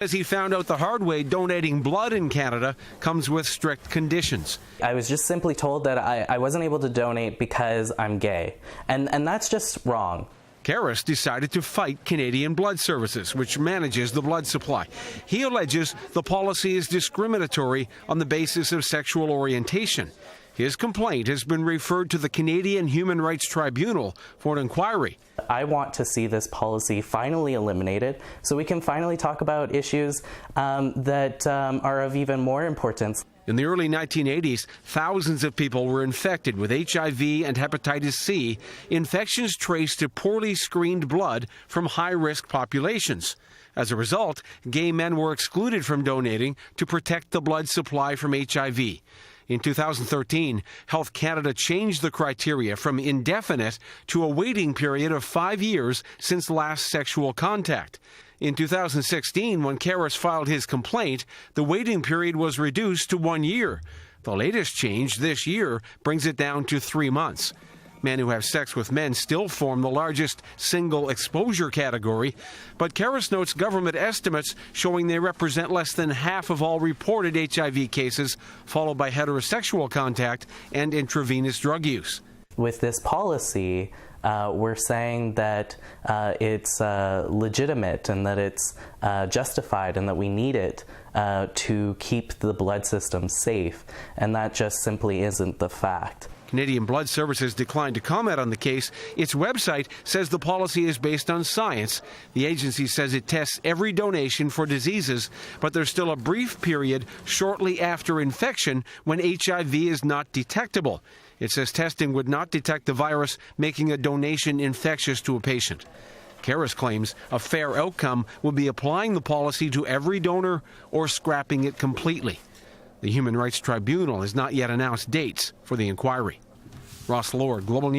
As he found out the hard way, donating blood in Canada comes with strict conditions. I was just simply told that I wasn't able to donate because I'm gay, and that's just wrong. Karras decided to fight Canadian Blood Services, which manages the blood supply. He alleges the policy is discriminatory on the basis of sexual orientation. His complaint has been referred to the Canadian Human Rights Tribunal for an inquiry. I want to see this policy finally eliminated so we can finally talk about issues that are of even more importance. In the early 1980s, thousands of people were infected with HIV and hepatitis C, infections traced to poorly screened blood from high-risk populations. As a result, gay men were excluded from donating to protect the blood supply from HIV. In 2013, Health Canada changed the criteria from indefinite to a waiting period of 5 years since last sexual contact. In 2016, when Karras filed his complaint, the waiting period was reduced to 1 year. The latest change this year brings it down to 3 months. Men who have sex with men still form the largest single exposure category, but Karras notes government estimates showing they represent less than half of all reported HIV cases, followed by heterosexual contact and intravenous drug use. With this policy, we're saying that it's legitimate and that it's justified and that we need it to keep the blood system safe, and that just simply isn't the fact. Canadian Blood Services declined to comment on the case. Its website says the policy is based on science. The agency says it tests every donation for diseases, but there's still a brief period shortly after infection when HIV is not detectable. It says testing would not detect the virus, making a donation infectious to a patient. Karras claims a fair outcome will be applying the policy to every donor or scrapping it completely. The Human Rights Tribunal has not yet announced dates for the inquiry. Ross Lord, Global News.